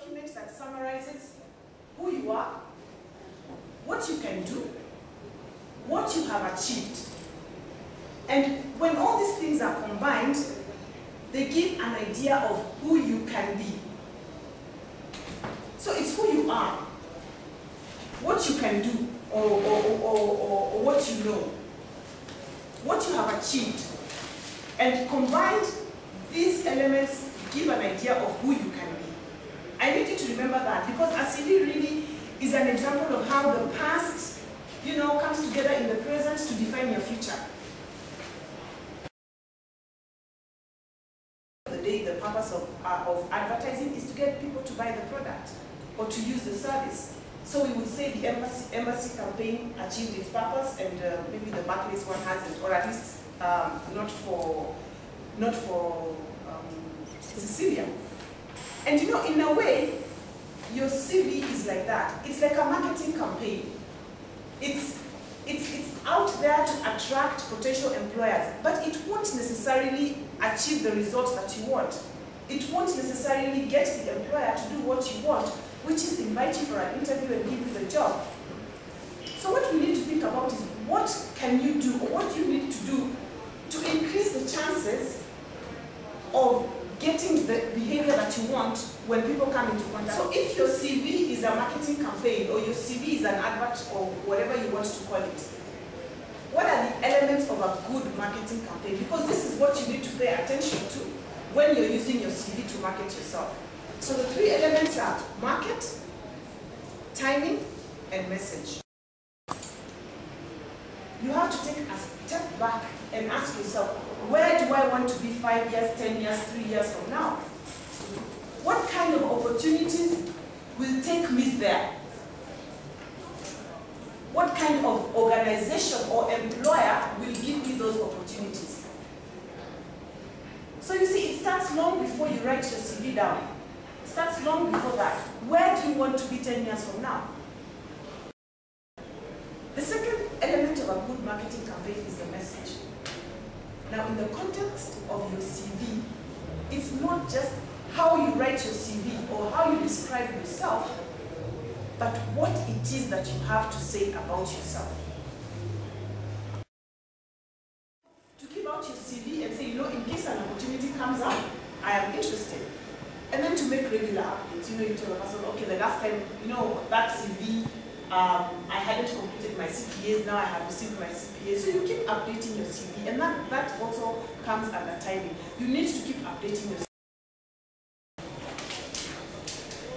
document that summarizes who you are, what you can do, what you have achieved. And when all these things are combined, they give an idea of who you can be. So it's who you are, what you can do, or what you know, what you have achieved. And combined, these elements give an idea of who you can be. I need you to remember that, because a CV really is an example of how the past, comes together in the present to define your future. The purpose of advertising is to get people to buy the product or to use the service. So we would say the embassy campaign achieved its purpose, and maybe the Barclays one hasn't, or at least not for Cecilia. And in a way, your CV is like that. It's like a marketing campaign. It's out there to attract potential employers, but it won't necessarily achieve the results that you want. It won't necessarily get the employer to do what you want, which is invite you for an interview and give you the job. So what we need to think about is, what can you do, or what you need to do to increase the chances of getting the behavior that you want when people come into contact. So if your CV is a marketing campaign, or your CV is an advert, or whatever you want to call it, what are the elements of a good marketing campaign? Because this is what you need to pay attention to when you're using your CV to market yourself. So the three elements are market, timing, and message. You have to take a step back and ask yourself, where do I want to be 5 years, 10 years, 3 years from now? What kind of opportunities will take me there? What kind of organization or employer will give me those opportunities? So you see, it starts long before you write your CV down. It starts long before that. Where do you want to be 10 years from now? The second element of a good marketing campaign is the message. Now, in the context of your CV, it's not just how you write your CV or how you describe yourself, but what it is that you have to say about yourself. To give out your CV and say, in case an opportunity comes up, I am interested. And then to make regular updates, you tell a person, okay, the last time, that CV, I hadn't completed my CPAs, now I have received my CPA. So you keep updating your CV, and that also comes under timing. You need to keep updating your CV.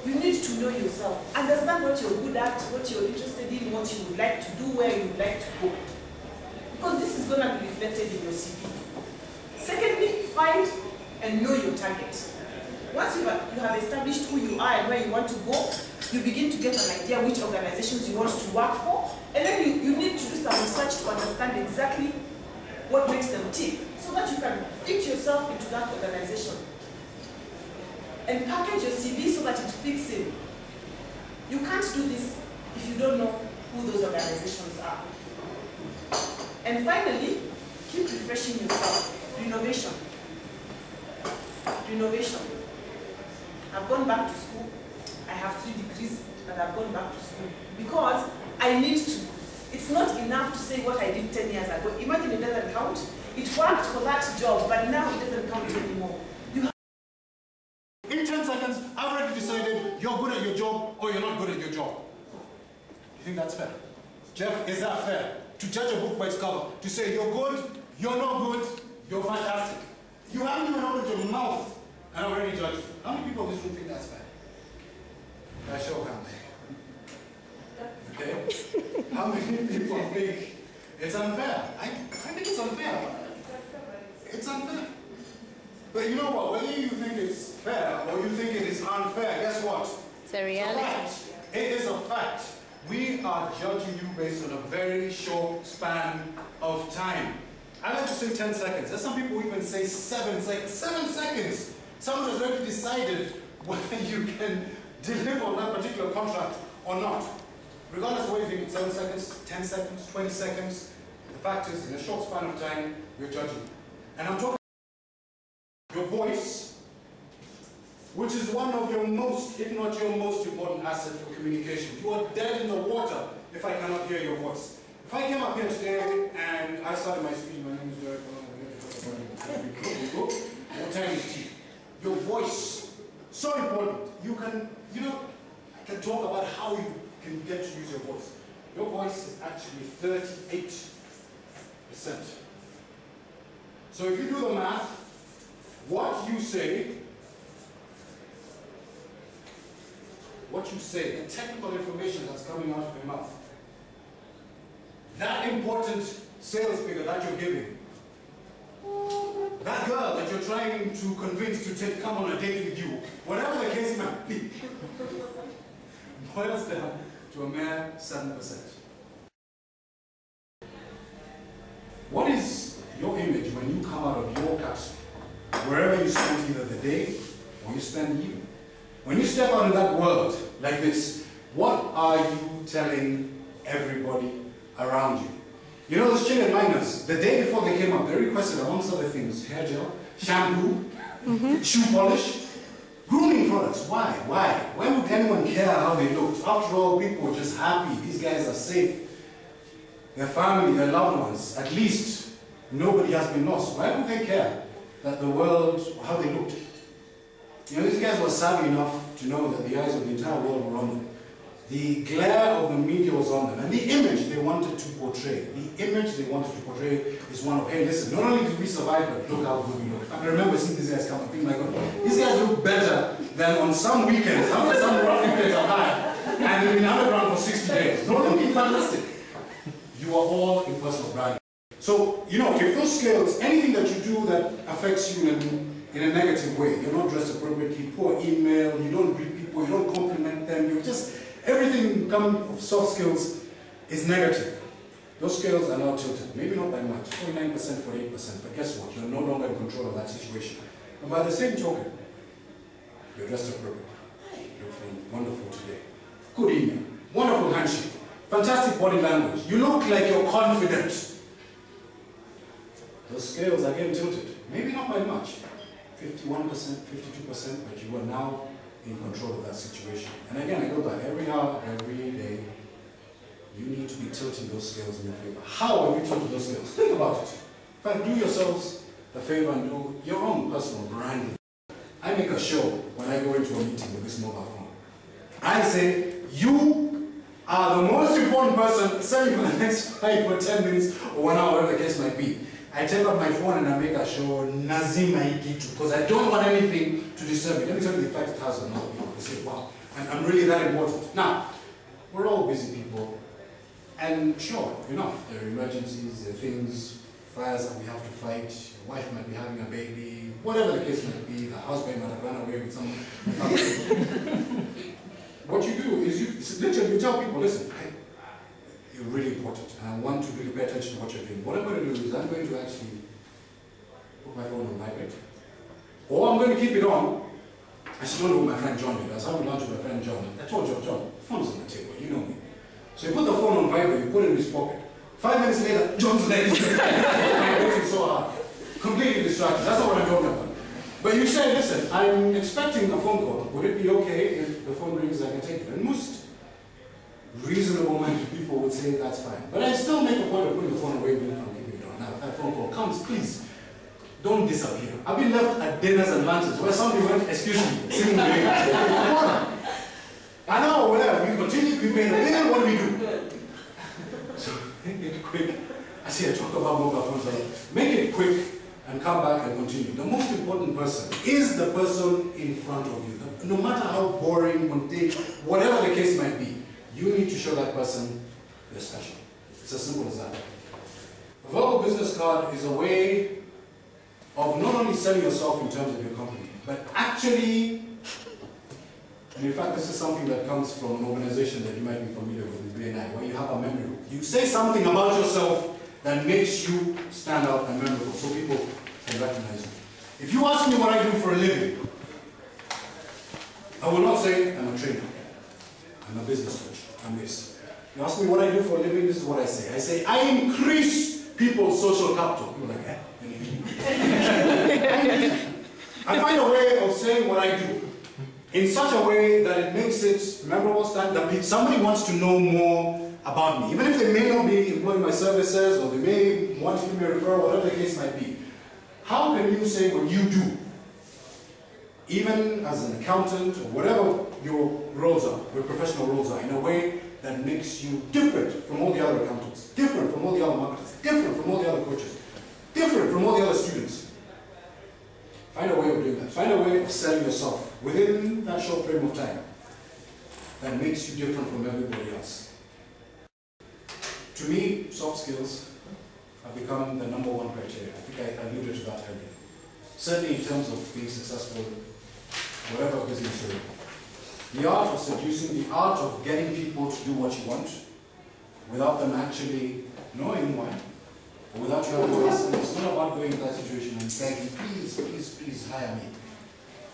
You need to know yourself. Understand what you're good at, what you're interested in, what you would like to do, where you would like to go. Because this is going to be reflected in your CV. Secondly, find and know your target. Once you have established who you are and where you want to go, you begin to get an idea which organizations you want to work for, and then you need to do some research to understand exactly what makes them tick, so that you can fit yourself into that organization. And package your CV so that it fits in. You can't do this if you don't know who those organizations are. And finally, keep refreshing yourself. Renovation. Renovation. I've gone back to school. I have 3 degrees, but I've gone back to school because I need to. It's not enough to say what I did 10 years ago. Imagine it doesn't count. It worked for that job, but now it doesn't count anymore. In 10 seconds, I've already decided you're good at your job or you're not good at your job. You think that's fair? Jeff, is that fair? To judge a book by its cover, to say you're good, you're not good, you're fantastic. You haven't even opened your mouth and already judged you. How many people in this room think that's fair? Show of hands. Okay? How many people think it's unfair? I think it's unfair. It's unfair. But you know what? Whether you think it's fair or you think it is unfair, guess what? It's a reality. It is a fact. We are judging you based on a very short span of time. I like to say 10 seconds. There's some people who even say 7 seconds. 7 seconds! Someone has already decided whether you can deliver on that particular contract or not. Regardless of what you think, 7 seconds, 10 seconds, 20 seconds, the fact is, in a short span of time, you're judging. And I'm talking about your voice, which which is one of your most, if not your most important asset for communication. You are dead in the water if I cannot hear your voice. If I came up here today and I started my speech, my name is Derek. What time is tea? Your voice, so important. You can, I can talk about how you can get to use your voice. Your voice is actually 38%. So if you do the math, what you say, the technical information that's coming out of your mouth, that important sales figure that you're giving, that girl that you're trying to convince to come on a date with you, whatever the case might be, boils down to a mere 7%. What is your image when you come out of your capsule, wherever you spend either the day or you spend the evening? When you step out in that world like this, what are you telling everybody around you? You know, those chicken miners, the day before they came up, they requested, amongst other things, hair gel, shampoo, shoe polish, grooming products. Why? Why would anyone care how they looked? After all, people were just happy. These guys are safe. Their family, their loved ones, at least nobody has been lost. Why would they care that the world, how they looked? You know, these guys were savvy enough to know that the eyes of the entire world were on them. The glare of the media was on them, and the image they wanted to portray, is one of, hey, listen, not only did we survive, but look how good we look. I remember seeing these guys come and thinking, my God, these guys look better than on some weekends, after some rough weekends are high, and they've been underground for 60 days. No, looking fantastic. You are all in personal branding. So, you know, if those skills, anything that you do that affects you in a negative way, you're not dressed appropriately, poor email, you don't greet people, you don't compliment them, you're just, everything coming of soft skills is negative. Those skills are now tilted. Maybe not by much, 49%, 48%, but guess what? You're no longer in control of that situation. And by the same token, you're dressed appropriately. You're feeling wonderful today. Good email, wonderful handshake, fantastic body language. You look like you're confident. Those scales are getting tilted. Maybe not by much, 51%, 52%, but you are now in control of that situation. And again, I go back, every hour, every day, you need to be tilting those scales in your favor. How are you tilting those scales? Think about it. In fact, do yourselves a favor and do your own personal branding. I make a show when I go into a meeting with this mobile phone. I say, you are the most important person, certainly for the next 5 or 10 minutes or 1 hour, whatever the case might be. I take out my phone and I make a show, Nazima Ikitu, because I don't want anything to disturb me. Let me tell you the effect it has on other people. They say, wow, I'm really that important. Now, we're all busy people. And sure, enough, there are emergencies, there are things, fires that we have to fight, your wife might be having a baby, whatever the case might be, the husband might have run away with someone. What you do is you tell people, listen, you're really important, and I want to really pay attention to what you're doing. What I'm going to do is I'm going to actually put my phone on vibrate, or I'm going to keep it on. I still don't know who my friend John is. I was having lunch with my friend John. I told John, the phone's on the table, you know me. So you put the phone on vibrate, you put it in his pocket. 5 minutes later, John's leg is vibrating so hard. Completely distracted. That's not what I'm talking about. But you say, listen, I'm expecting a phone call. Would it be okay if the phone rings, I can take it? And most reasonable-minded people would say that's fine. But I still make a point of putting the phone away even if I'm keeping it on. Now, if that phone call comes, please, don't disappear. I've been left at dinners and lunches where somebody went, excuse me, sitting there. I know, whatever, we continue, we pay the bill, what do we do? So, make it quick. I see I talk about mobile phones a lot. Make it quick and come back and continue. The most important person is the person in front of you. No matter how boring, mundane, whatever the case might be, you need to show that person you're special. It's as simple as that. A verbal business card is a way of not only selling yourself in terms of your company, but actually, and in fact, this is something that comes from an organization that you might be familiar with S.P.E.A.K May, where you have a memory room. You say something about yourself that makes you stand out and memorable, so people can recognize you. If you ask me what I do for a living, I will not say I'm a trainer, I'm a business coach, I'm this. You ask me what I do for a living, this is what I say. I say, I increase people's social capital. People are like, I find a way of saying what I do. in such a way that it makes it memorable, that somebody wants to know more about me. Even if they may not be employing my services, or they may want to give me a referral, whatever the case might be. How can you say what you do, even as an accountant, or whatever your roles are, your professional roles are, in a way that makes you different from all the other accountants, different from all the other marketers, different from all the other coaches, different from all the other students? Find a way of doing that. Find a way of selling yourself within that short frame of time that makes you different from everybody else. To me, soft skills have become the #1 criteria. I think I alluded to that earlier. Certainly in terms of being successful, whatever business you're in. The art of seducing, the art of getting people to do what you want without them actually knowing why. Or without you having to ask them. It's not about going into that situation and begging, please, please, please hire me.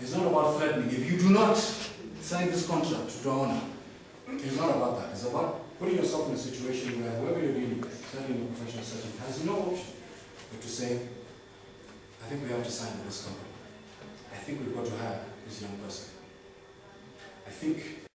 It's not about threatening. If you do not sign this contract to honor, it's not about that. It's about putting yourself in a situation where whoever you're dealing with, certainly in a professional setting, has no option but to say, I think we have to sign with this company. I think we've got to hire this young person. I think